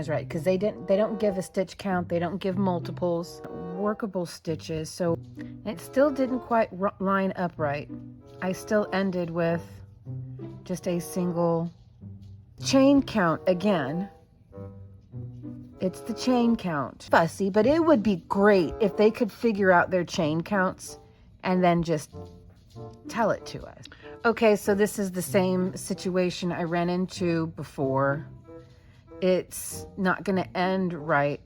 right, because they don't give a stitch count, they don't give multiples, workable stitches, so it still didn't quite line up right. I still ended with just a single chain count again. It's the chain count. Fussy, but it would be great if they could figure out their chain counts and then just tell it to us. Okay, so this is the same situation I ran into before. It's not going to end right.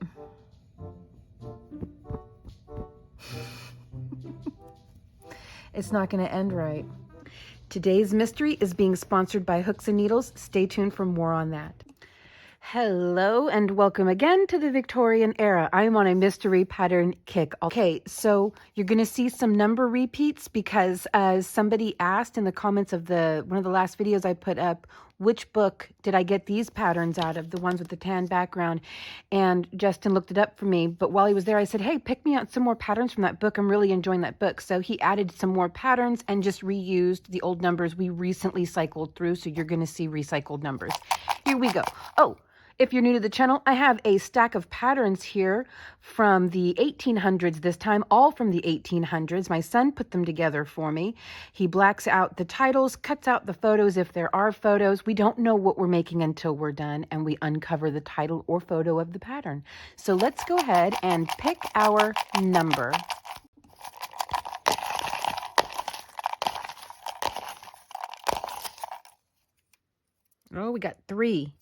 It's not going to end right. Today's mystery is being sponsored by Hooks and Needles. Stay tuned for more on that. Hello and welcome again to the Victorian era. I'm on a mystery pattern kick. Okay, so you're going to see some number repeats because somebody asked in the comments of one of the last videos I put up, which book did I get these patterns out of, the ones with the tan background? And Justin looked it up for me, but while he was there, I said, hey, pick me out some more patterns from that book. I'm really enjoying that book. So he added some more patterns and just reused the old numbers we recently cycled through. So you're going to see recycled numbers. Here we go. Oh, if you're new to the channel, I have a stack of patterns here from the 1800s this time, all from the 1800s. My son put them together for me. He blacks out the titles, cuts out the photos if there are photos. We don't know what we're making until we're done and we uncover the title or photo of the pattern. So let's go ahead and pick our number. Oh, we got 3.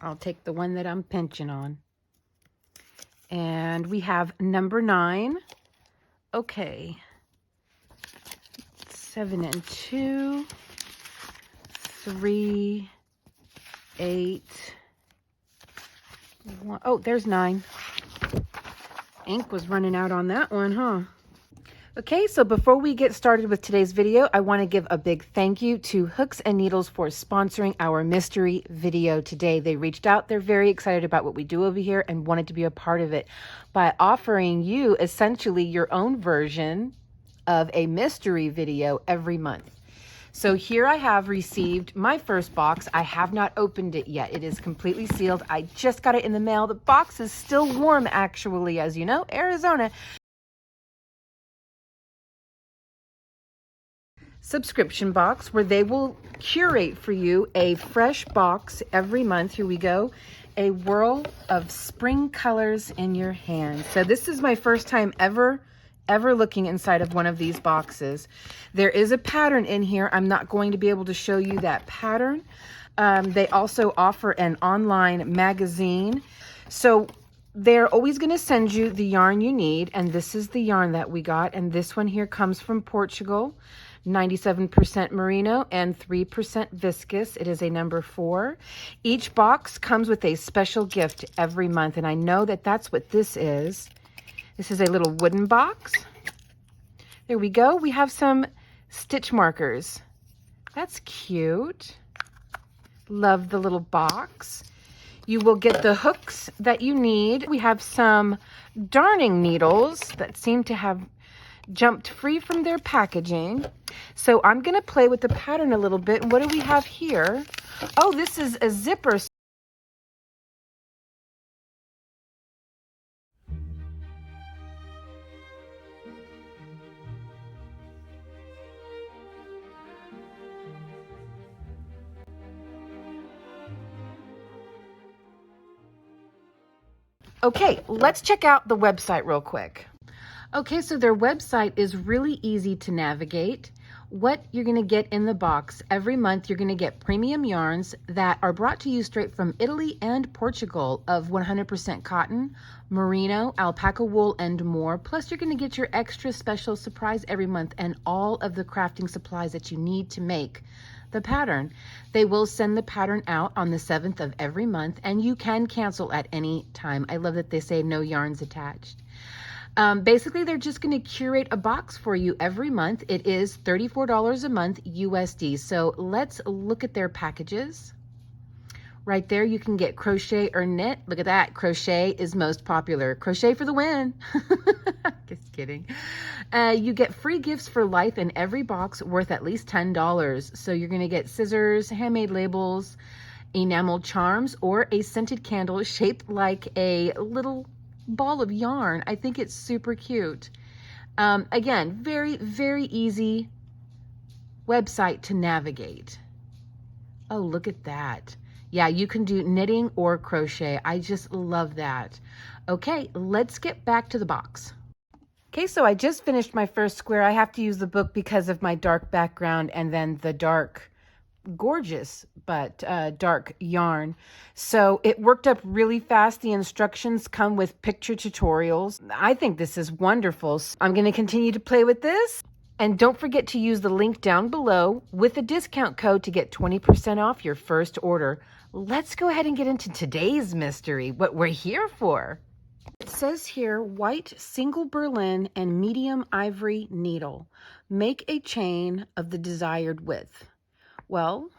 I'll take the one that I'm pinching on. And we have number 9. Okay. 7 and 2. 3, 8. 1. Oh, there's 9. Ink was running out on that one, huh? Okay, so before we get started with today's video, I want to give a big thank you to Hooks and Needles for sponsoring our mystery video today. They reached out. They're very excited about what we do over here and wanted to be a part of it by offering you essentially your own version of a mystery video every month. So here I have received my first box. I have not opened it yet. It is completely sealed. I just got it in the mail. The box is still warm, actually, as you know, Arizona. Subscription box where they will curate for you a fresh box every month. Here we go. A whirl of spring colors in your hand. So this is my first time ever looking inside of one of these boxes. There is a pattern in here. I'm not going to be able to show you that pattern. They also offer an online magazine. So they're always going to send you the yarn you need. And this is the yarn that we got. And this one here comes from Portugal. 97% merino and 3% viscose. It is a number 4. Each box comes with a special gift every month, and I know that that's what this is. This is a little wooden box. There we go. We have some stitch markers. That's cute. Love the little box. You will get the hooks that you need. We have some darning needles that seem to have jumped free from their packaging. So I'm going to play with the pattern a little bit. And what do we have here? Oh, this is a zipper. Okay, let's check out the website real quick. Okay, so their website is really easy to navigate. What you're going to get in the box every month, you're going to get premium yarns that are brought to you straight from Italy and Portugal of 100% cotton, merino, alpaca wool, and more. Plus, you're going to get your extra special surprise every month and all of the crafting supplies that you need to make the pattern. They will send the pattern out on the 7th of every month, and you can cancel at any time. I love that they say no yarns attached. Basically, they're just going to curate a box for you every month. It is $34 a month USD. So let's look at their packages. Right there, you can get crochet or knit. Look at that. Crochet is most popular. Crochet for the win. Just kidding. You get free gifts for life in every box worth at least $10. So you're going to get scissors, handmade labels, enamel charms, or a scented candle shaped like a little ball of yarn. I think it's super cute. Again, very, very easy website to navigate. Oh, look at that. Yeah, you can do knitting or crochet. I just love that. Okay, let's get back to the box. Okay, so I just finished my first square. I have to use the book because of my dark background and then the dark, gorgeous, but dark yarn. So it worked up really fast. The instructions come with picture tutorials. I think this is wonderful. So I'm going to continue to play with this. And don't forget to use the link down below with a discount code to get 20% off your first order. Let's go ahead and get into today's mystery, what we're here for. It says here, white single Berlin and medium ivory needle. Make a chain of the desired width. Well,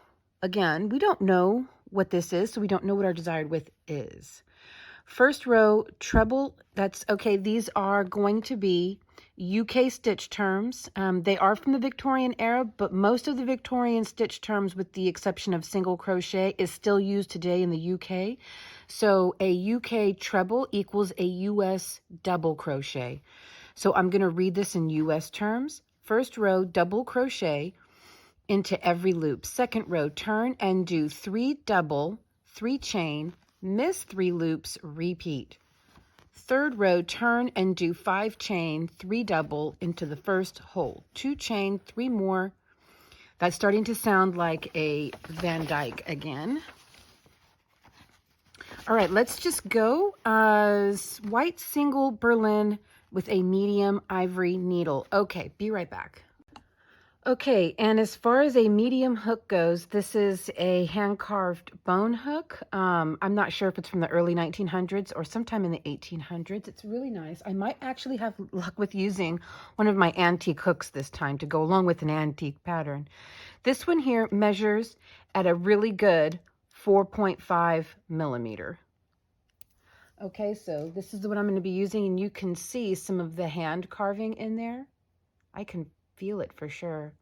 again, we don't know what this is, so we don't know what our desired width is. First row, treble, that's okay. These are going to be UK stitch terms. They are from the Victorian era, but most of the Victorian stitch terms, with the exception of single crochet, is still used today in the UK. So a UK treble equals a US double crochet. So I'm going to read this in US terms. First row, double crochet into every loop. Second row, turn and do 3 double, 3 chain, miss 3 loops, repeat. Third row, turn and do 5 chain, 3 double into the first hole. 2 chain, 3 more. That's starting to sound like a Van Dyke again. All right, let's just go. White single Berlin with a medium ivory needle. Okay, be right back. Okay, and as far as a medium hook goes, this is a hand-carved bone hook. I'm not sure if it's from the early 1900s or sometime in the 1800s. It's really nice. I might actually have luck with using one of my antique hooks this time to go along with an antique pattern. This one here measures at a really good 4.5 millimeter. Okay, so this is what I'm going to be using, and you can see some of the hand carving in there. I can feel it for sure.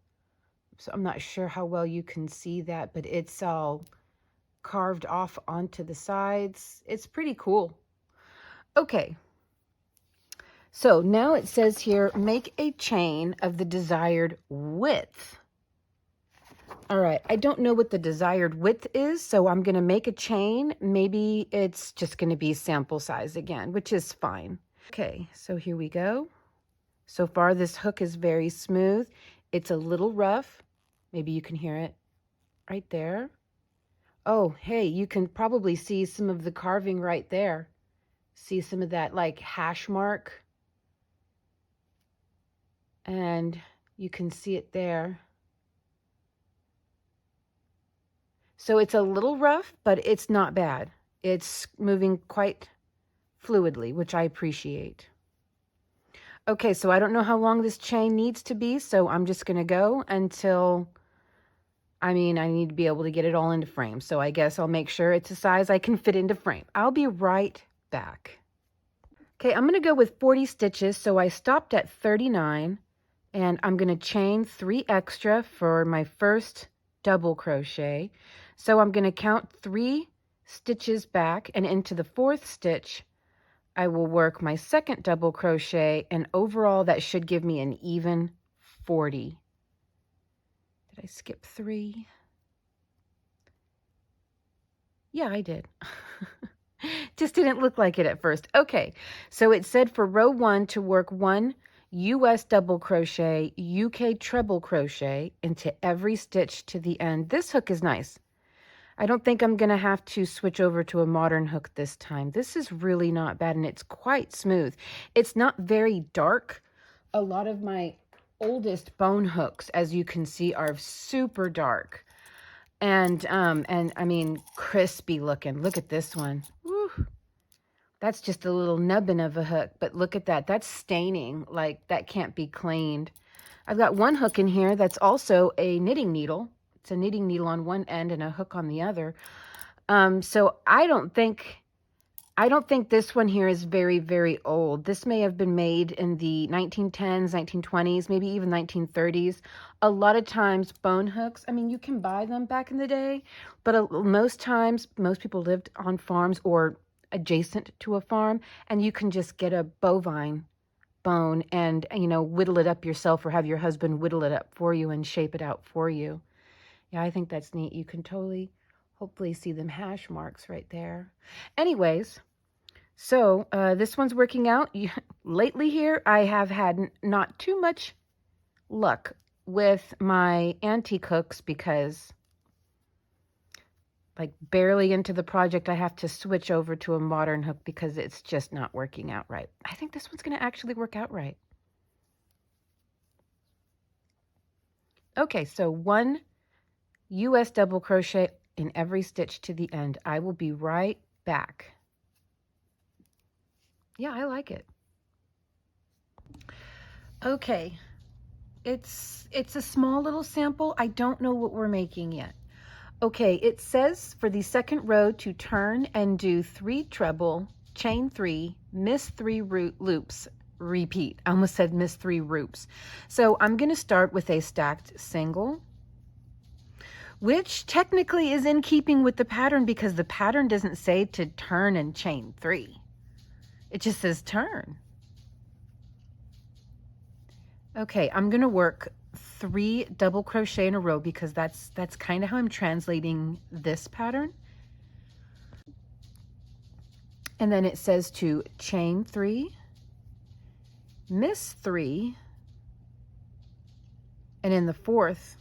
So I'm not sure how well you can see that, but it's all carved off onto the sides. It's pretty cool. Okay. So now it says here, make a chain of the desired width. All right, I don't know what the desired width is, so I'm going to make a chain. Maybe it's just going to be sample size again, which is fine. Okay, so here we go. So far, this hook is very smooth. It's a little rough. Maybe you can hear it right there. Oh, hey, you can probably see some of the carving right there. See some of that like hash mark. And you can see it there. So it's a little rough, but it's not bad. It's moving quite fluidly, which I appreciate. Okay, so I don't know how long this chain needs to be, so I'm just going to go until, I need to be able to get it all into frame. So I guess I'll make sure it's a size I can fit into frame. I'll be right back. Okay, I'm going to go with 40 stitches, so I stopped at 39, and I'm going to chain 3 extra for my first double crochet. So I'm going to count 3 stitches back, and into the 4th stitch I will work my second double crochet, and overall that should give me an even 40. Did I skip 3? Yeah, I did. Just didn't look like it at first. Okay, so it said for row 1 to work 1 US double crochet, UK treble crochet into every stitch to the end. This hook is nice. I don't think I'm going to have to switch over to a modern hook this time. This is really not bad, and it's quite smooth. It's not very dark. A lot of my oldest bone hooks, as you can see, are super dark. And I mean, crispy looking. Look at this one. Woo. That's just a little nubbin of a hook, but look at that. That's staining. Like, that can't be cleaned. I've got one hook in here that's also a knitting needle. It's a knitting needle on one end and a hook on the other. So I don't think I don't think this one here is very, very old. This may have been made in the 1910s, 1920s, maybe even 1930s. A lot of times bone hooks, I mean, you can buy them back in the day, but most times, most people lived on farms or adjacent to a farm, and you can just get a bovine bone and, you know, whittle it up yourself or have your husband whittle it up for you and shape it out for you. Yeah, I think that's neat. You can totally, hopefully see them hash marks right there. Anyways, so this one's working out. Lately here, I have had not too much luck with my antique hooks because like barely into the project, I have to switch over to a modern hook because it's just not working out right. I think this one's going to actually work out right. Okay, so 1 US double crochet in every stitch to the end. I will be right back. Yeah, I like it. Okay, it's a small little sample. I don't know what we're making yet. Okay, it says for the second row to turn and do 3 treble, chain 3, miss 3 loops, repeat. I almost said miss 3 loops. So I'm going to start with a stacked single, which technically is in keeping with the pattern because the pattern doesn't say to turn and chain 3. It just says turn. Okay, I'm going to work 3 double crochet in a row because that's kind of how I'm translating this pattern. And then it says to chain 3, miss 3, and in the 4th,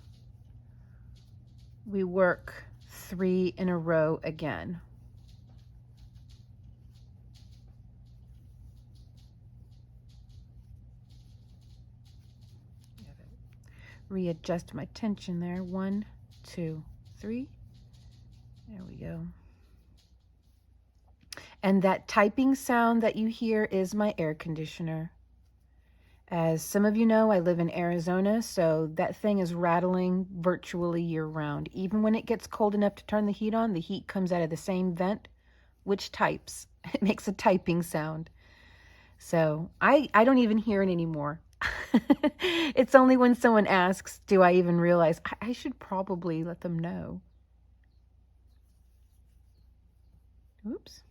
we work 3 in a row again. Readjust my tension there. 1, 2, 3. There we go. And that typing sound that you hear is my air conditioner. As some of you know, I live in Arizona, so that thing is rattling virtually year-round. Even when it gets cold enough to turn the heat on, the heat comes out of the same vent, which types. It makes a typing sound. So I don't even hear it anymore. It's only when someone asks, do I even realize I should probably let them know. Oops.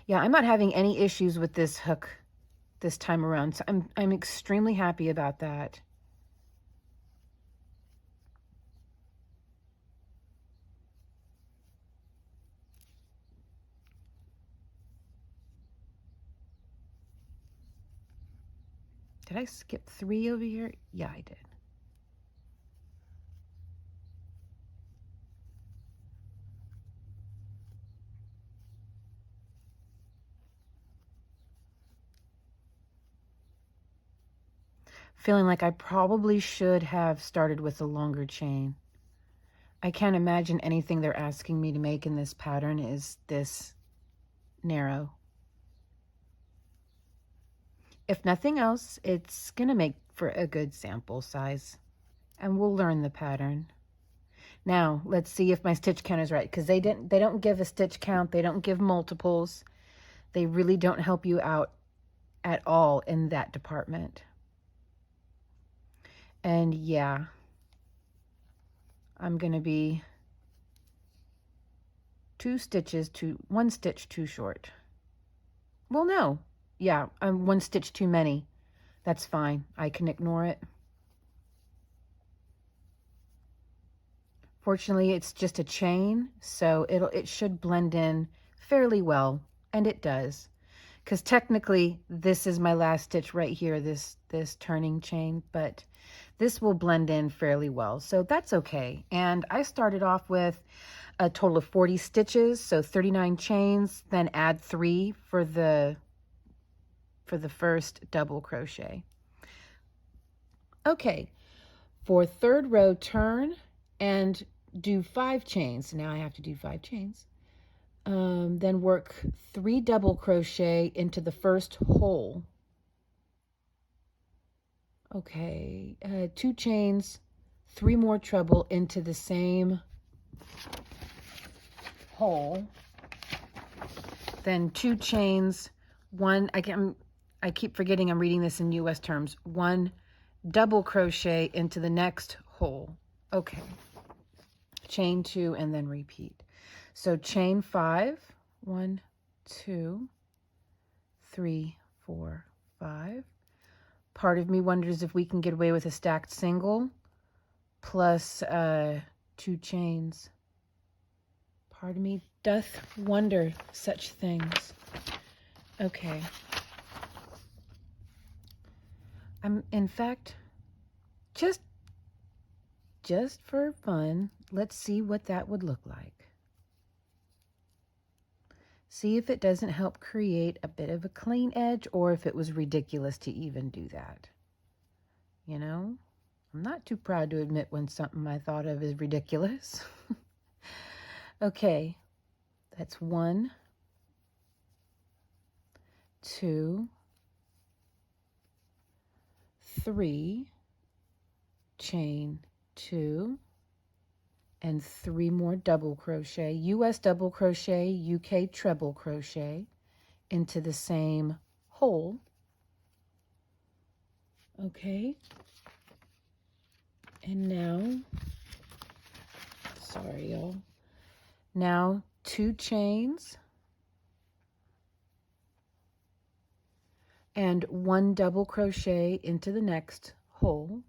Yeah, I'm not having any issues with this hook this time around, so I'm extremely happy about that. Did I skip 3 over here? Yeah, I did. Feeling like I probably should have started with a longer chain. I can't imagine anything they're asking me to make in this pattern is this narrow. If nothing else, it's going to make for a good sample size, and we'll learn the pattern. Now, let's see if my stitch count is right, because they don't give a stitch count, they don't give multiples. They really don't help you out at all in that department. And yeah, I'm going to be 1 stitch too short. Well, no. Yeah, I'm 1 stitch too many. That's fine. I can ignore it. Fortunately, it's just a chain, so it should blend in fairly well, and it does. Because technically, this is my last stitch right here, this turning chain, but this will blend in fairly well, so that's okay. And I started off with a total of 40 stitches, so 39 chains, then add 3 for the first double crochet. Okay, for 3rd row, turn and do 5 chains. Now I have to do 5 chains. Then work 3 double crochet into the first hole. Okay, 2 chains, 3 more treble into the same hole, then 2 chains, I keep forgetting I'm reading this in US terms, 1 double crochet into the next hole. Okay, chain 2 and then repeat. So chain 5, 1, 2, 3, 4, 5. Part of me wonders if we can get away with a stacked single plus 2 chains. Part of me doth wonder such things. Okay. In fact, just for fun, let's see what that would look like. See if it doesn't help create a bit of a clean edge, or if it was ridiculous to even do that. You know, I'm not too proud to admit when something I thought of is ridiculous. Okay, that's 1, 2, 3, chain 2, and 3 more double crochet, US double crochet, UK treble crochet into the same hole. Okay, and now, sorry y'all, now 2 chains and 1 double crochet into the next hole,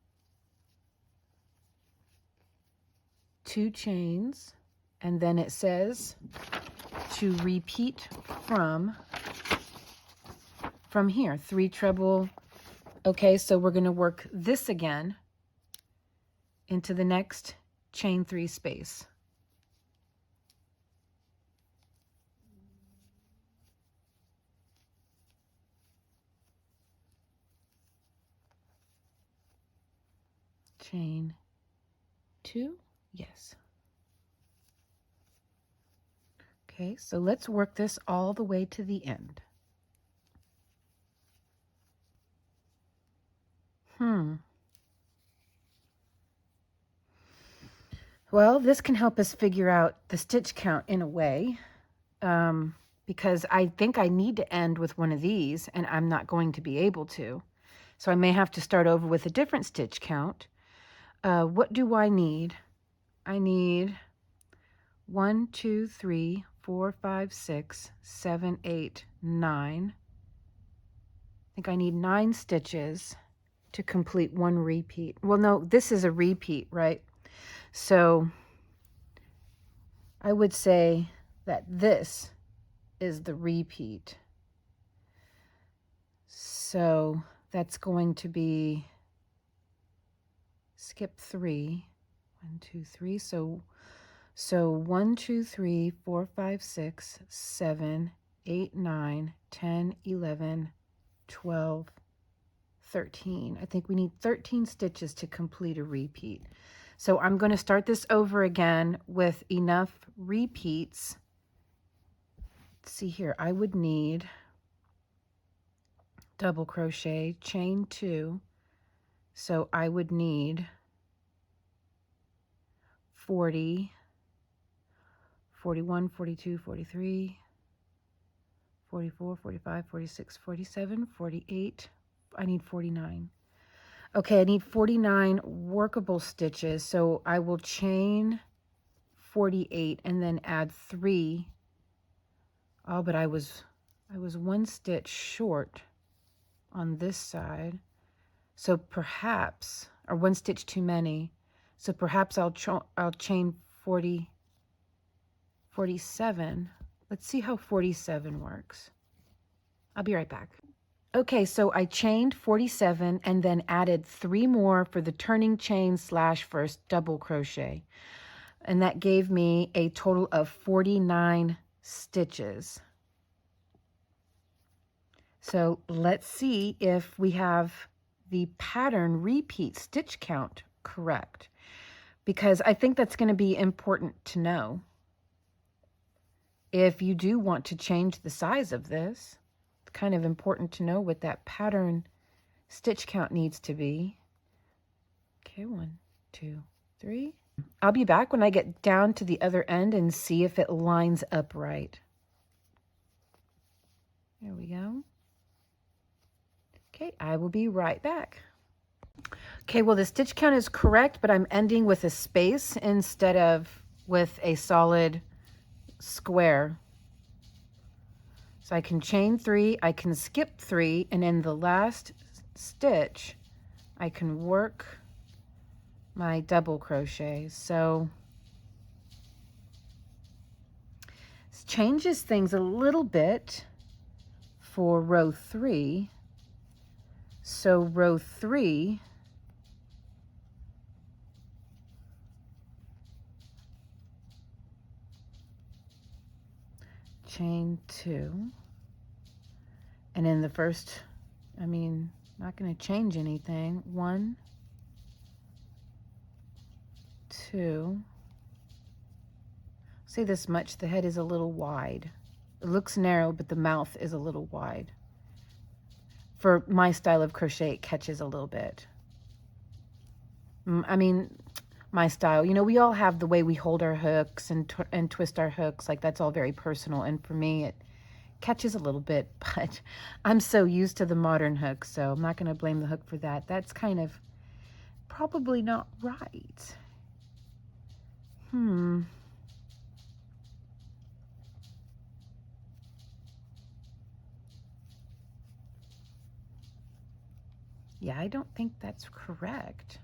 2 chains, and then it says to repeat from here, 3 treble. Okay, so we're going to work this again into the next chain 3 space. Chain 2, yes. Okay, so let's work this all the way to the end. Well, this can help us figure out the stitch count in a way, because I think I need to end with one of these, and I'm not going to be able to. So I may have to start over with a different stitch count. What do I need? I need 1, 2, 3, 4, 5, 6, 7, 8, 9. I think I need 9 stitches to complete 1 repeat. Well, no, this is a repeat, right? So I would say that this is the repeat. So that's going to be skip 3. 1, 2, 3. So 1, 2, 3, 4, 5, 6, 7, 8, 9, 10, 11, 12, 13. I think we need 13 stitches to complete a repeat. So I'm going to start this over again with enough repeats. Let's see here. I would need double crochet, chain 2. So I would need 40, 41, 42, 43, 44, 45, 46, 47, 48. I need 49. Okay, I need 49 workable stitches, so I will chain 48 and then add 3. Oh, but I was 1 stitch short on this side, so perhaps, or 1 stitch too many, so perhaps I'll chain 47. Let's see how 47 works. I'll be right back. Okay, so I chained 47 and then added 3 more for the turning chain / first double crochet. And that gave me a total of 49 stitches. So let's see if we have the pattern repeat stitch count correct, because I think that's going to be important to know. If you do want to change the size of this, it's kind of important to know what that pattern stitch count needs to be. Okay, 1, 2, 3, I'll be back when I get down to the other end and see if it lines up right. There we go. Okay, I will be right back. Okay, well, the stitch count is correct, but I'm ending with a space instead of with a solid square. So I can chain 3, I can skip 3, and in the last stitch, I can work my double crochet. So this changes things a little bit for row 3. So row 3, chain 2, and in the first, not going to change anything. 1, 2. Say this much, the head is a little wide. It looks narrow, but the mouth is a little wide. For my style of crochet, it catches a little bit. My style, we all have the way we hold our hooks and twist our hooks. Like, that's all very personal. And for me, it catches a little bit, but I'm so used to the modern hook, so I'm not going to blame the hook for that. That's kind of probably not right. Yeah, I don't think that's correct.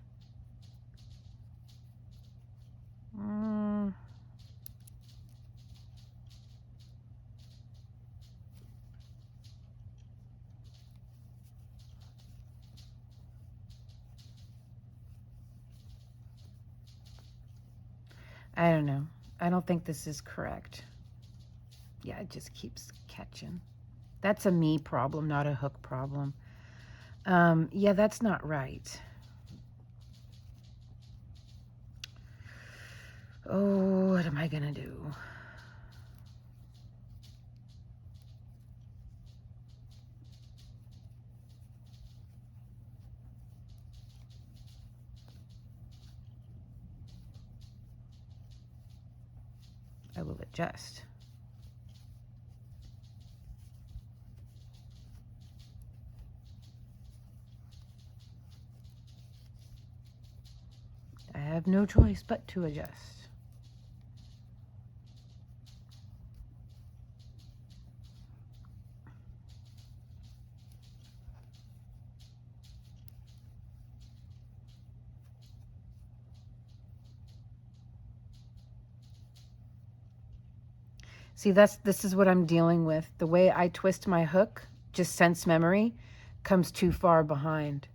I don't know. I don't think this is correct. Yeah, it just keeps catching. That's a me problem, not a hook problem. Yeah, that's not right. Oh, what am I gonna do? I will adjust. I have no choice but to adjust. See, this is what I'm dealing with. The way I twist my hook, just sense memory, comes too far behind.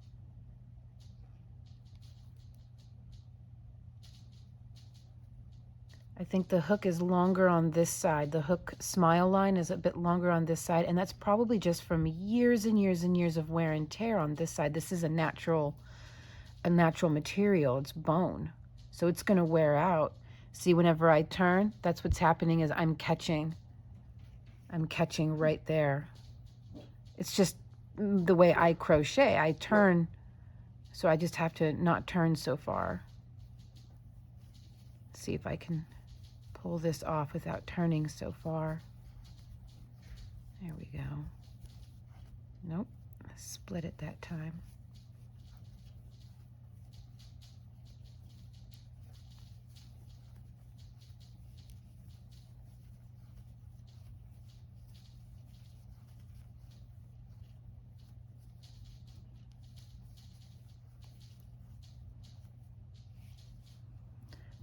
I think the hook is longer on this side. The hook smile line is a bit longer on this side, and that's probably just from years and years and years of wear and tear on this side. This is a natural material. It's bone, so it's going to wear out. See, whenever I turn, that's what's happening, is I'm catching right there. It's just the way I crochet. I turn, so I just have to not turn so far. See if I can pull this off without turning so far. There we go. Nope, split it that time.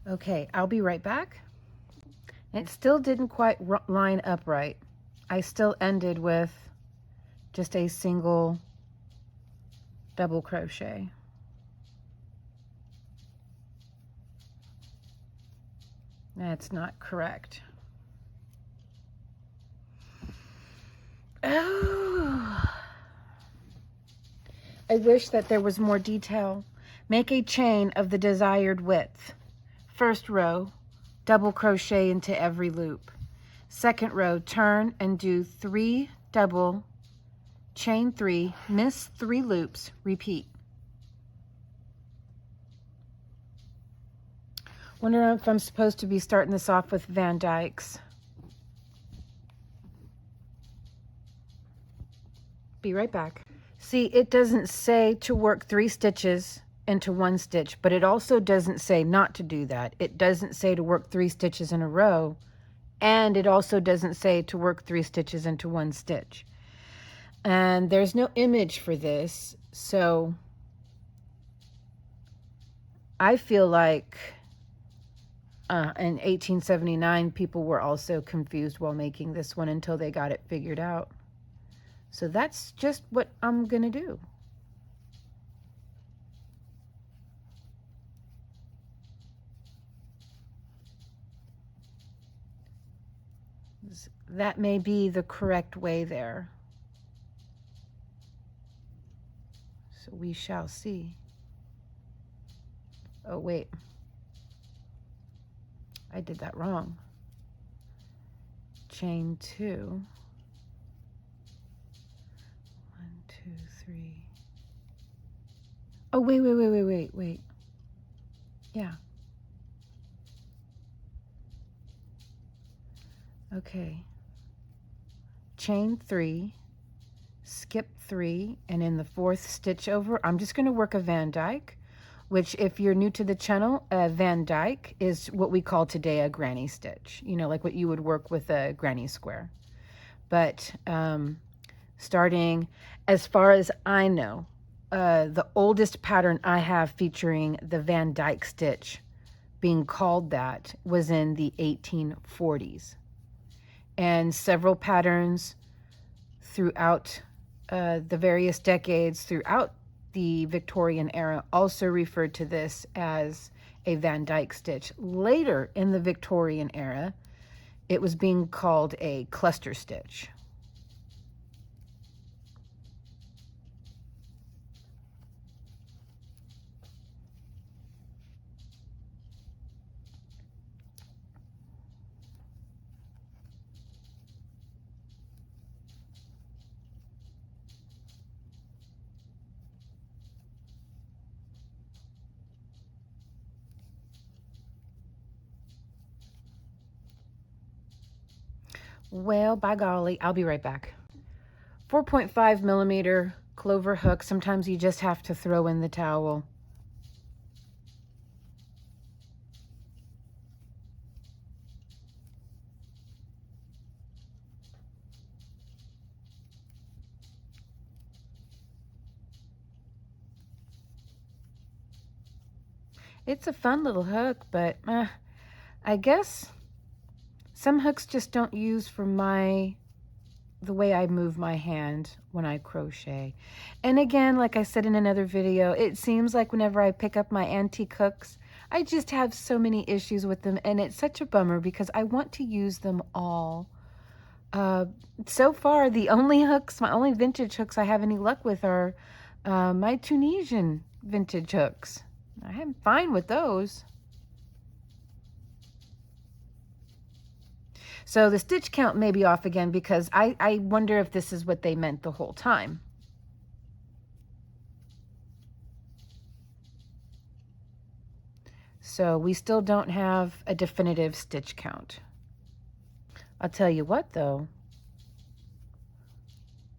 Okay, I'll be right back. It still didn't quite line up right. I still ended with just a single double crochet. That's not correct. Oh, I wish that there was more detail. Make a chain of the desired width. First row, double crochet into every loop. Second row, turn and do 3 double, chain 3, miss 3 loops, repeat. Wonder if I'm supposed to be starting this off with Van Dykes. Be right back. See, it doesn't say to work 3 stitches into 1 stitch, but it also doesn't say not to do that. It doesn't say to work 3 stitches in a row, and it also doesn't say to work 3 stitches into 1 stitch. And there's no image for this, so I feel like in 1879 people were also confused while making this one until they got it figured out. So that's just what I'm gonna do. That may be the correct way there. So we shall see. Oh, wait. I did that wrong. Chain 2. 1, 2, 3. Oh, wait. Yeah. Okay. Chain 3, skip 3, and in the 4th stitch over, I'm just going to work a Van Dyke, which if you're new to the channel, a Van Dyke is what we call today a granny stitch, you know, like what you would work with a granny square. But starting, as far as I know, the oldest pattern I have featuring the Van Dyke stitch being called that was in the 1840s. And several patterns throughout the various decades throughout the Victorian era also referred to this as a Van Dyke stitch. Later in the Victorian era, it was being called a cluster stitch. Well, by golly, I'll be right back. 4.5 millimeter clover hook. Sometimes you just have to throw in the towel. It's a fun little hook, but I guess some hooks just don't use for the way I move my hand when I crochet. And again, like I said in another video, it seems like whenever I pick up my antique hooks, I just have so many issues with them, and it's such a bummer because I want to use them all. So far, the only hooks, my only vintage hooks I have any luck with are my Tunisian vintage hooks. I'm fine with those. So the stitch count may be off again because I wonder if this is what they meant the whole time. So we still don't have a definitive stitch count. I'll tell you what though,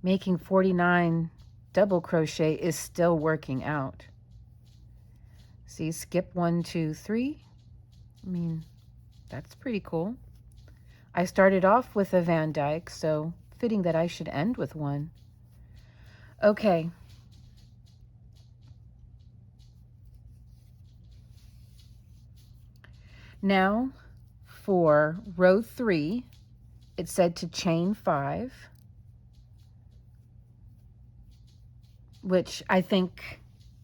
making 49 double crochet is still working out. See, skip 1, 2, 3. I mean, that's pretty cool. I started off with a Van Dyke, so fitting that I should end with one. Okay. Now for row 3, it said to chain 5, which I think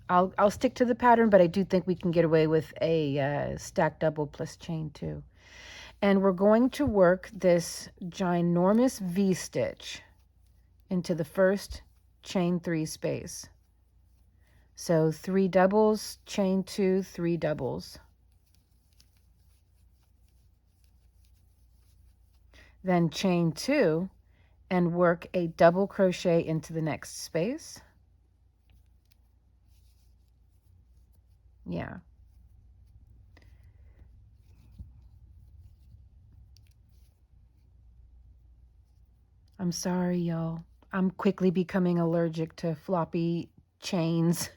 I'll stick to the pattern, but I do think we can get away with a stack double plus chain 2. And we're going to work this ginormous V-stitch into the first chain 3 space. So 3 doubles, chain 2, 3 doubles. Then chain 2 and work a double crochet into the next space. Yeah. I'm sorry, y'all. I'm quickly becoming allergic to floppy chains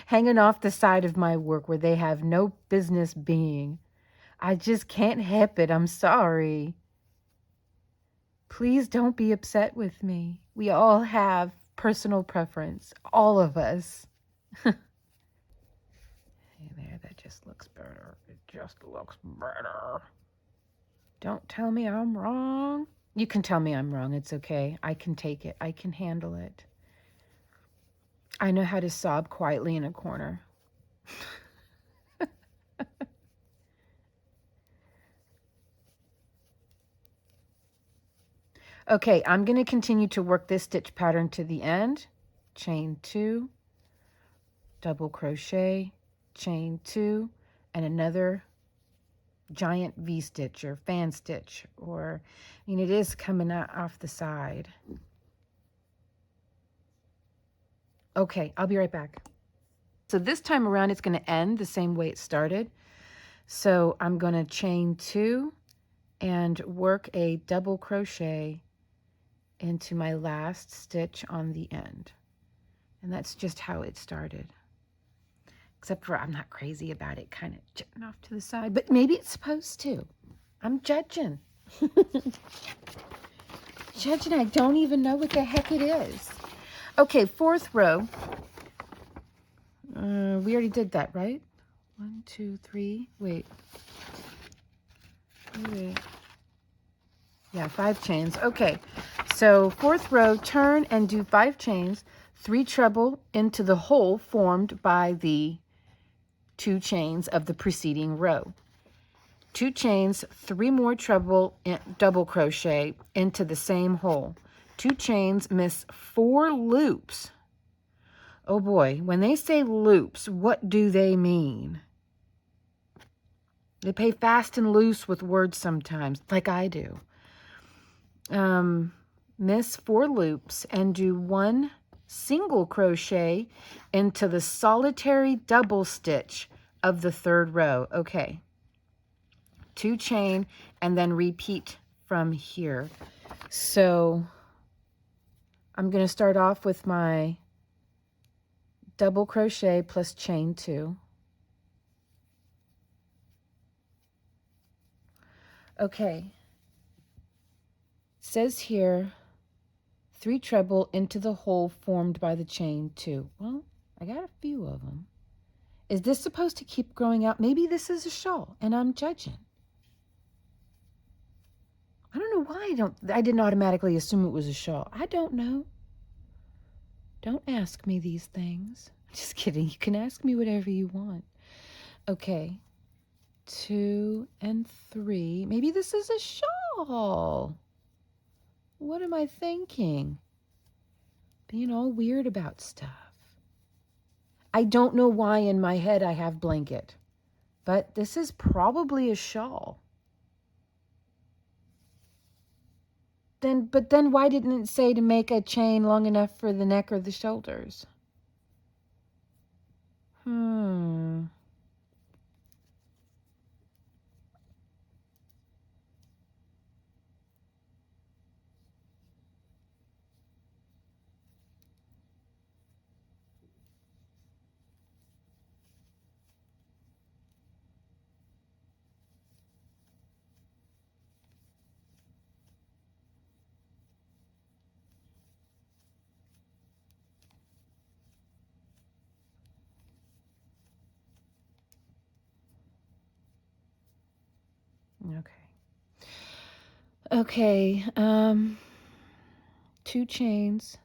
hanging off the side of my work where they have no business being. I just can't help it. I'm sorry. Please don't be upset with me. We all have personal preference. All of us. Hey there, that just looks better. It just looks better. Don't tell me I'm wrong. You can tell me I'm wrong. It's okay. I can take it. I can handle it. I know how to sob quietly in a corner. Okay, I'm going to continue to work this stitch pattern to the end. Chain 2, double crochet, chain 2, and another giant V-stitch or fan stitch, or, I mean, it is coming out off the side. Okay, I'll be right back. So this time around, it's going to end the same way it started. So I'm going to chain 2 and work a double crochet into my last stitch on the end. And that's just how it started. Except for I'm not crazy about it kind of jutting off to the side, but maybe it's supposed to. I'm judging. Judging, I don't even know what the heck it is. Okay, 4th row. We already did that, right? 1, 2, 3. Wait. Yeah, 5 chains. Okay, so 4th row, turn and do 5 chains, 3 treble into the hole formed by the 2 chains of the preceding row. 2 chains, 3 more treble, double crochet into the same hole. 2 chains, miss 4 loops. Oh boy, when they say loops, what do they mean? They play fast and loose with words sometimes, like I do. Miss 4 loops and do 1 single crochet into the solitary double stitch of the 3rd row. Okay. 2 chain and then repeat from here. So I'm going to start off with my double crochet plus chain 2. Okay. Says here 3 treble into the hole formed by the chain 2. Well, I got a few of them. Is this supposed to keep growing out? Maybe this is a shawl and I'm judging. I don't know why I didn't automatically assume it was a shawl. I don't know. Don't ask me these things. Just kidding. You can ask me whatever you want. Okay. 2 and 3. Maybe this is a shawl. What am I thinking? Being all weird about stuff. I don't know why in my head I have blanket, but this is probably a shawl. But then why didn't it say to make a chain long enough for the neck or the shoulders? Okay, 2 chains.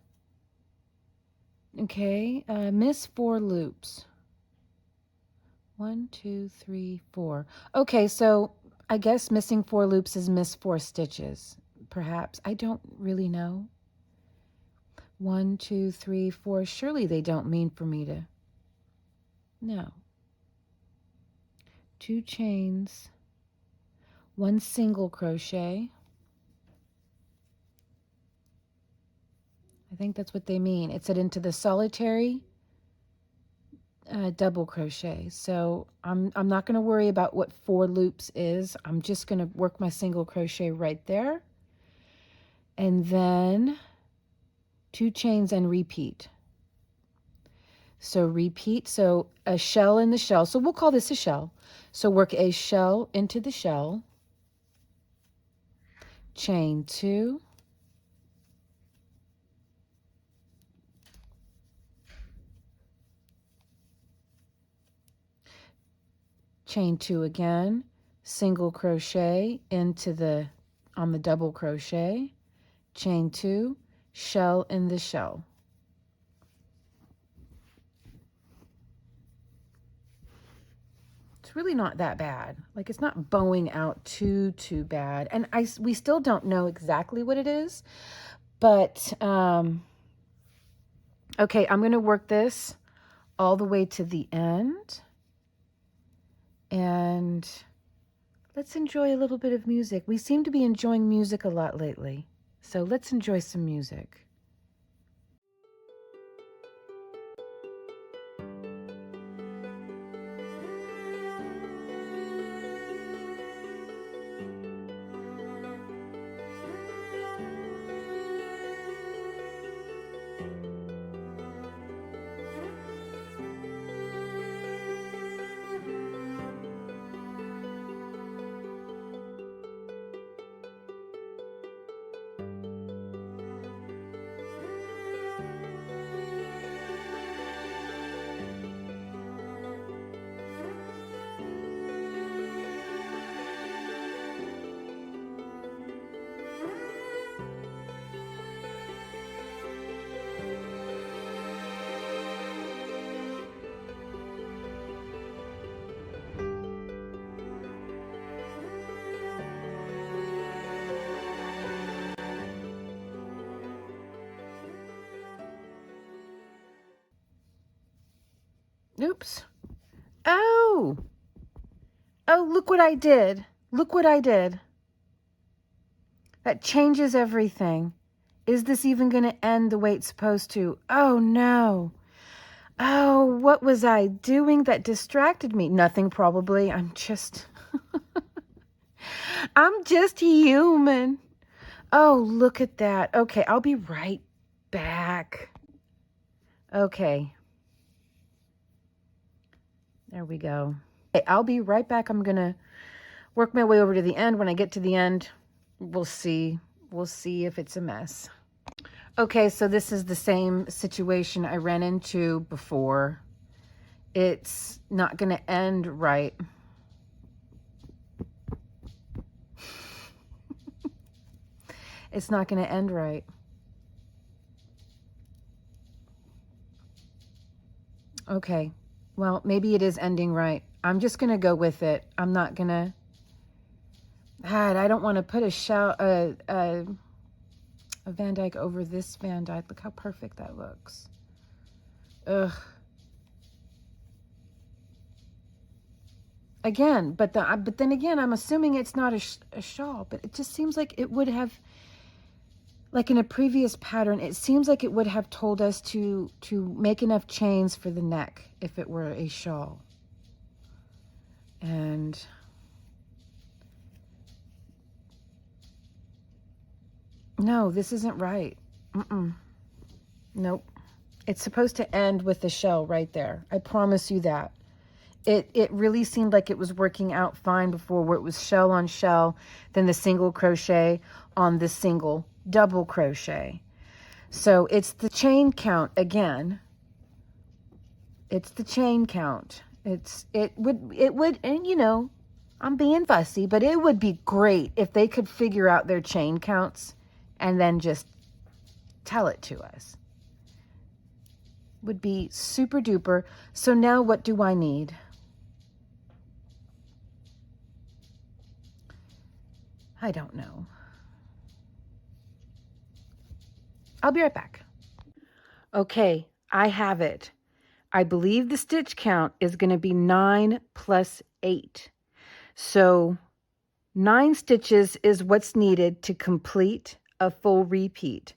Okay, miss 4 loops. 1, 2, 3, 4. Okay, so I guess missing 4 loops is miss 4 stitches, perhaps. I don't really know. 1, 2, 3, 4. Surely they don't mean for me to... No. 2 chains, 1 single crochet. I think that's what they mean. It said into the solitary double crochet. So I'm not going to worry about what 4 loops is. I'm just going to work my single crochet right there. and then 2 chains and repeat. So repeat, so a shell in the shell. So we'll call this a shell. So work a shell into the shell, chain 2, chain 2 again, single crochet into the, on the double crochet, chain 2, shell in the shell. It's really not that bad. Like, it's not bowing out too bad. And we still don't know exactly what it is, but okay, I'm going to work this all the way to the end. And let's enjoy a little bit of music. We seem to be enjoying music a lot lately. So let's enjoy some music. Oops. Oh! Oh, look what I did. Look what I did. That changes everything. Is this even going to end the way it's supposed to? Oh, no. Oh, what was I doing that distracted me? Nothing, probably. I'm just human. Oh, look at that. Okay, I'll be right back. Okay. There we go. Okay, I'll be right back. I'm going to work my way over to the end. When I get to the end, we'll see. We'll see if it's a mess. Okay, so this is the same situation I ran into before. It's not going to end right. It's not going to end right. Okay, well, maybe it is ending right. I'm just going to go with it. I'm not going to... God, I don't want to put a Van Dyke over this Van Dyke. Look how perfect that looks. Ugh. Again, but then again, I'm assuming it's not a shawl, but it just seems like it would have, like in a previous pattern, it seems like it would have told us to make enough chains for the neck if it were a shawl. And no, this isn't right. Nope. It's supposed to end with the shell right there. I promise you that. It really seemed like it was working out fine before, where it was shell on shell, then the single crochet on the single double crochet. So it's the chain count again. It's the chain count. It would, and you know, I'm being fussy, but it would be great if they could figure out their chain counts and then just tell it to us. Would be super duper. So now what do I need? I don't know. I'll be right back. Okay, I have it. I believe the stitch count is going to be 9 plus 8. So 9 stitches is what's needed to complete a full repeat.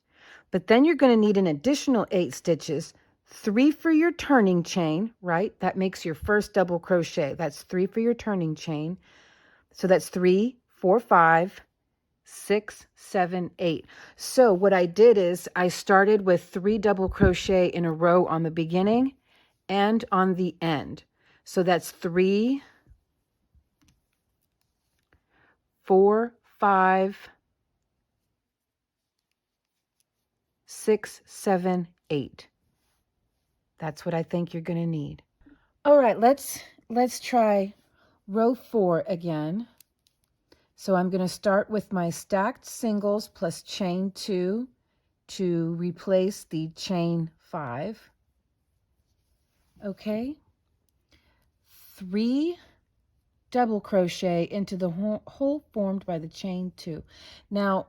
But then you're going to need an additional 8 stitches, 3 for your turning chain, right? That makes your first double crochet. That's 3 for your turning chain. So that's 3, 4, 5, 6, 7, 8. So what I did is I started with 3 double crochet in a row on the beginning and on the end. So that's 3, 4, 5, 6, 7, 8. That's what I think you're going to need. All right, let's try row 4 again. So I'm going to start with my stacked singles plus chain 2 to replace the chain 5. Okay. 3 double crochet into the hole formed by the chain 2. Now,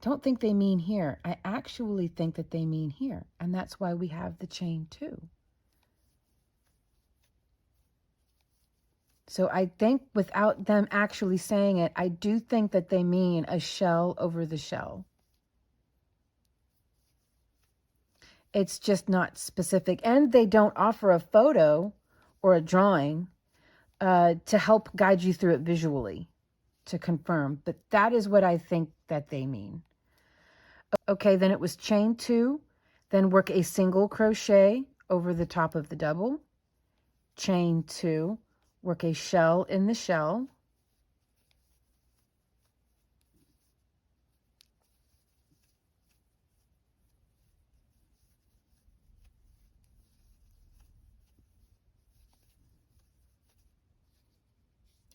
don't think they mean here. I actually think that they mean here, and that's why we have the chain 2. So I think without them actually saying it, I do think that they mean a shell over the shell. It's just not specific. And they don't offer a photo or a drawing to help guide you through it visually to confirm. But that is what I think that they mean. Okay, then it was chain 2, then work a single crochet over the top of the double, chain 2, work a shell in the shell,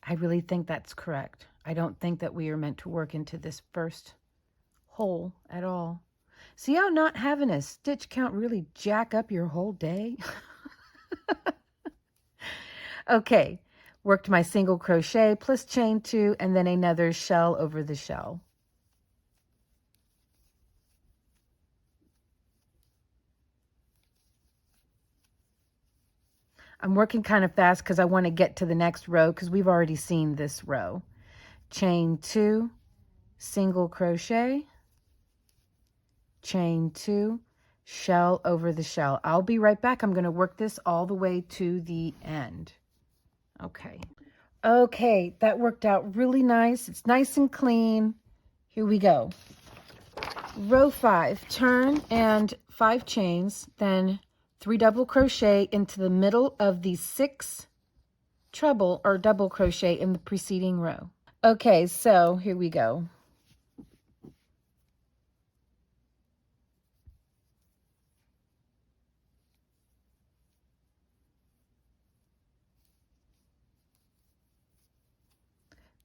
I really think that's correct. I don't think that we are meant to work into this first hole at all. See how not having a stitch count really jack up your whole day? Okay, worked my single crochet plus chain 2 and then another shell over the shell. I'm working kind of fast because I want to get to the next row because we've already seen this row. Chain 2, single crochet, chain 2, shell over the shell. I'll be right back. I'm going to work this all the way to the end. Okay. Okay, that worked out really nice. It's nice and clean. Here we go. Row 5, turn and 5 chains, then 3 double crochet into the middle of the 6 treble or double crochet in the preceding row. Okay, so here we go.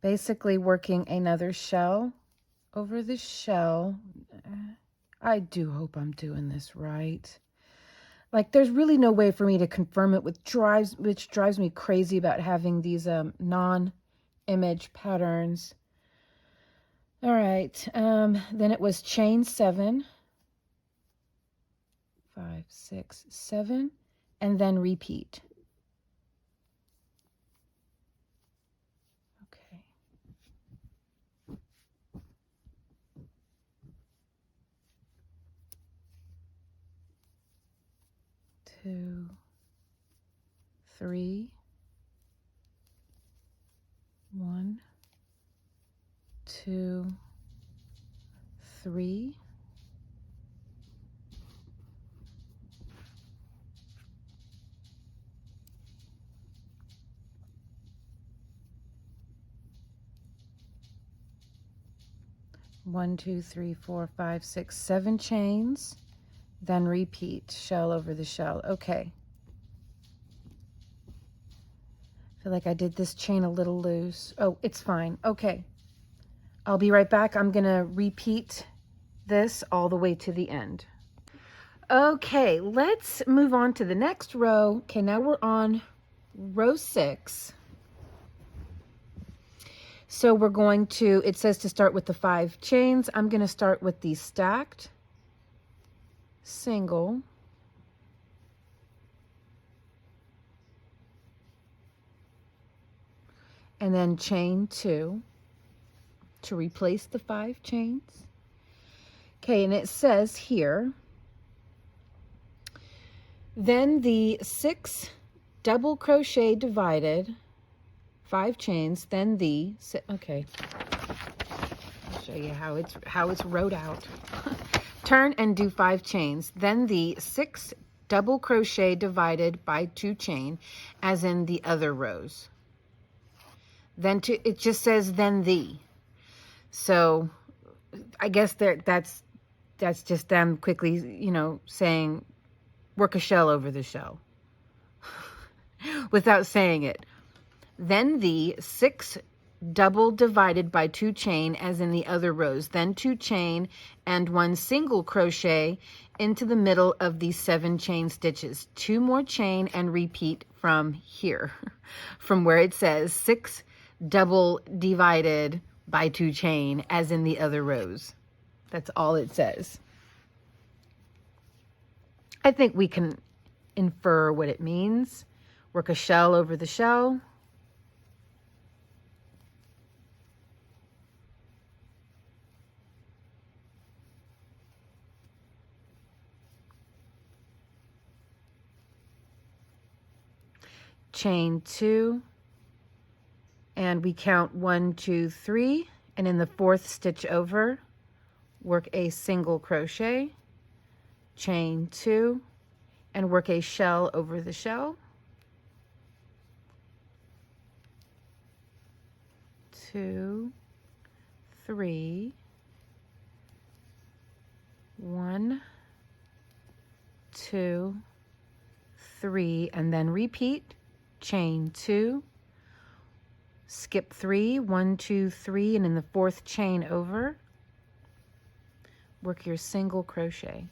Basically working another shell over the shell. I do hope I'm doing this right. Like, there's really no way for me to confirm it, which drives me crazy about having these non-image patterns. All right, then it was chain 7, 5, 6, 7, and then repeat. Okay. Two, 3, 1, 2, 3, 1, 2, 3, 4, 5, 6, 7 chains, then repeat, shell over the shell. Okay. I feel like I did this chain a little loose. Oh, it's fine. Okay. I'll be right back. I'm going to repeat this all the way to the end. Okay, let's move on to the next row. Okay, now we're on row 6. So we're going to, it says to start with the 5 chains. I'm going to start with the stacked single, and then chain 2 to replace the 5 chains. Okay, and it says here, then the 6 double crochet divided, 5 chains, then the, okay, show you how it's wrote out. Turn and do 5 chains, then the 6 double crochet divided by 2 chain, as in the other rows. Then it just says then the. So I guess that's just them quickly, you know, saying work a shell over the shell without saying it. Then the 6 double divided by 2 chain, as in the other rows, then 2 chain and 1 single crochet into the middle of these 7 chain stitches. 2 more chain and repeat from here, from where it says 6 double divided by 2 chain, as in the other rows. That's all it says. I think we can infer what it means. Work a shell over the shell. Chain 2, and we count 1, 2, 3, and in the 4th stitch over, work a single crochet, chain 2, and work a shell over the shell. 2, 3, 1, 2, 3, and then repeat. Chain 2, skip 3, 1, 2, 3, and in the 4th chain over, work your single crochet.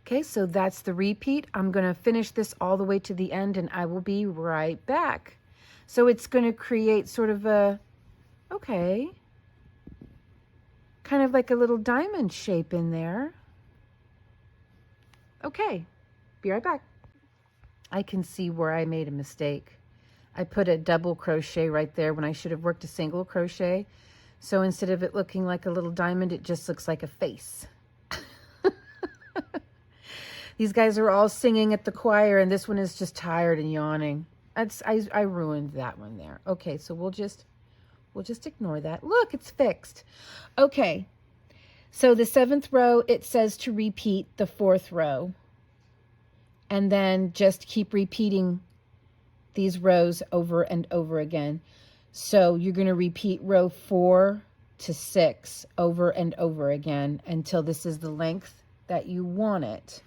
Okay, so that's the repeat. I'm going to finish this all the way to the end, and I will be right back. So it's going to create sort of a, okay, kind of like a little diamond shape in there. Okay, be right back. I can see where I made a mistake. I put a double crochet right there when I should have worked a single crochet. So instead of it looking like a little diamond, it just looks like a face. These guys are all singing at the choir, and this one is just tired and yawning. I ruined that one there. Okay, so we'll just ignore that. Look, it's fixed. Okay, so the 7th row, it says to repeat the 4th row. And then just keep repeating these rows over and over again. So you're going to repeat row 4 to 6 over and over again until this is the length that you want it.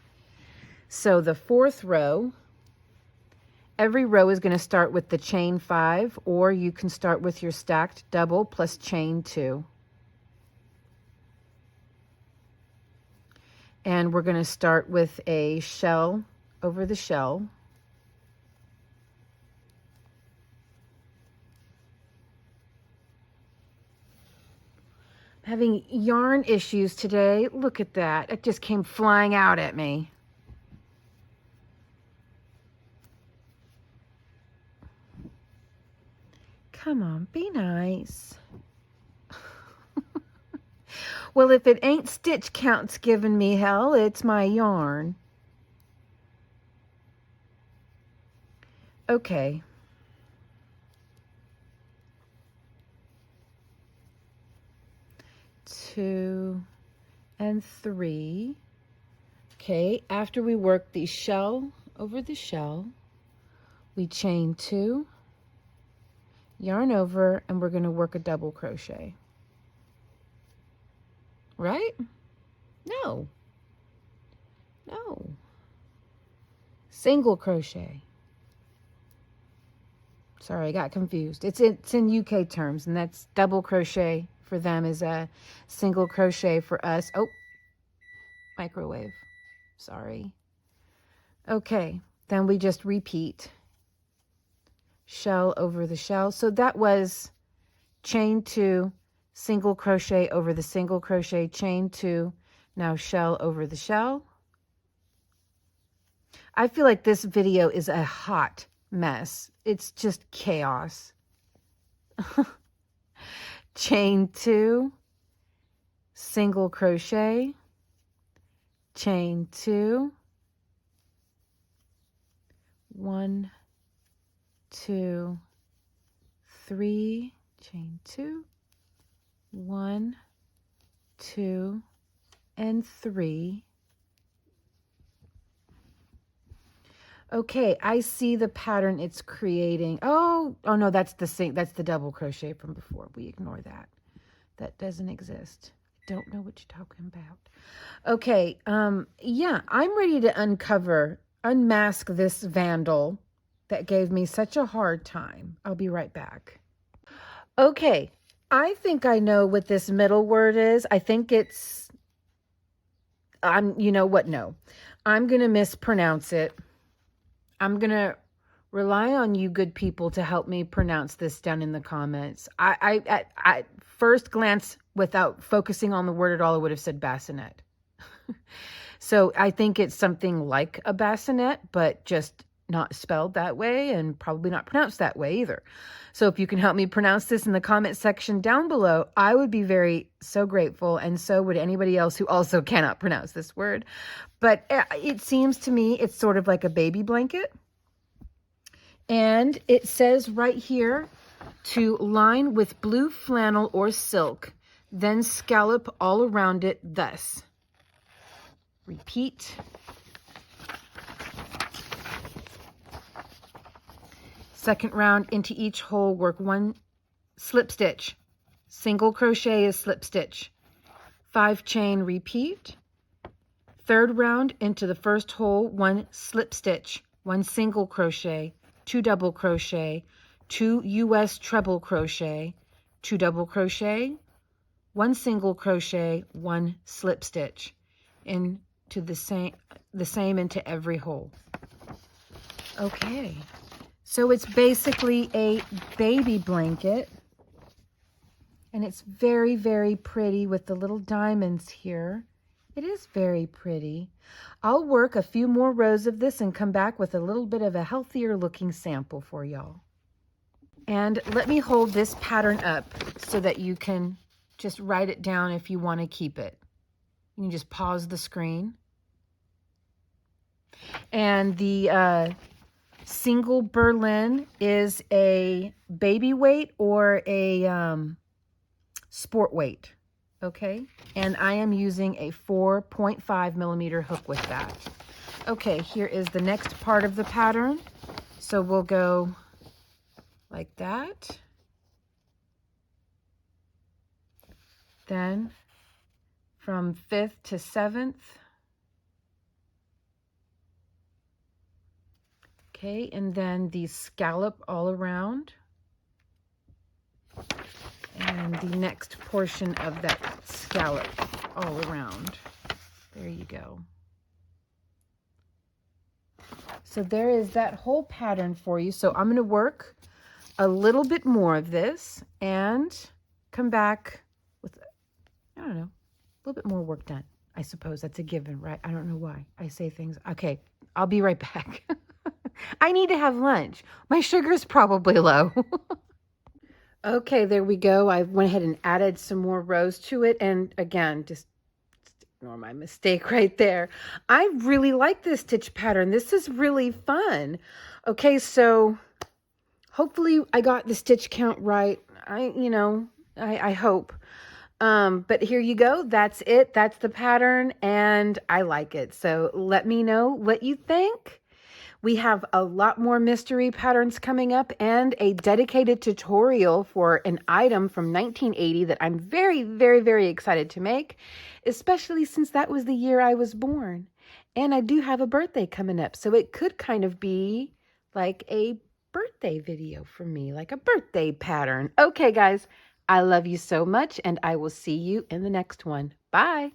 So the 4th row, every row is going to start with the chain 5, or you can start with your stacked double plus chain 2. And we're going to start with a shell over the shell. I'm having yarn issues today. Look at that. It just came flying out at me. Come on, be nice. Well, if it ain't stitch counts giving me hell, it's my yarn. Okay. Two and 3. Okay, after we work the shell over the shell, we chain 2, yarn over, and we're going to work a double crochet. Right? No. No. Single crochet. Sorry, I got confused. It's in UK terms, and that's double crochet for them is a single crochet for us. Oh, microwave. Sorry. Okay, then we just repeat. Shell over the shell. So that was chain 2, single crochet over the single crochet, chain 2, now shell over the shell. I feel like this video is a hot mess. It's just chaos. Chain 2, single crochet, chain 2, 1, 2, 3, chain 2, 1, 2, and 3. Okay, I see the pattern it's creating. Oh no, that's the double crochet from before. We ignore that. That doesn't exist. I don't know what you're talking about. Okay, yeah, I'm ready to unmask this vandal that gave me such a hard time. I'll be right back. Okay, I think I know what this middle word is. I think it's, you know what? No, I'm going to mispronounce it. I'm going to rely on you good people to help me pronounce this down in the comments. I first glance, without focusing on the word at all, I would have said bassinet. So I think it's something like a bassinet, but just not spelled that way and probably not pronounced that way either. So if you can help me pronounce this in the comment section down below, I would be so grateful, and so would anybody else who also cannot pronounce this word. But it seems to me it's sort of like a baby blanket. And it says right here to line with blue flannel or silk, then scallop all around it thus. Repeat. Second round, into each hole work 1 slip stitch. Single crochet is slip stitch. 5 chain, repeat. Third round, into the first hole, 1 slip stitch, 1 single crochet, 2 double crochet, 2 US treble crochet, 2 double crochet, 1 single crochet, 1 slip stitch, into the same into every hole. Okay, so it's basically a baby blanket, and it's very, very pretty with the little diamonds here. It is very pretty. I'll work a few more rows of this and come back with a little bit of a healthier looking sample for y'all. And let me hold this pattern up so that you can just write it down if you want to keep it. You can just pause the screen. And the single Berlin is a baby weight or a sport weight. Okay, and I am using a 4.5 millimeter hook with that. Okay, here is the next part of the pattern. So we'll go like that. Then from 5th to 7th. Okay, and then the scallop all around. And the next portion of that scallop all around. There you go. So there is that whole pattern for you. So I'm going to work a little bit more of this and come back with, I don't know, a little bit more work done. I suppose that's a given, right? I don't know why I say things. Okay, I'll be right back. I need to have lunch. My sugar's probably low. Okay, there we go. I went ahead and added some more rows to it. And again, just ignore my mistake right there. I really like this stitch pattern. This is really fun. Okay, so hopefully I got the stitch count right. I hope. But here you go. That's it. That's the pattern, and I like it. So let me know what you think. We have a lot more mystery patterns coming up and a dedicated tutorial for an item from 1980 that I'm very, very, very excited to make, especially since that was the year I was born. And I do have a birthday coming up, so it could kind of be like a birthday video for me, like a birthday pattern. Okay, guys, I love you so much, and I will see you in the next one. Bye.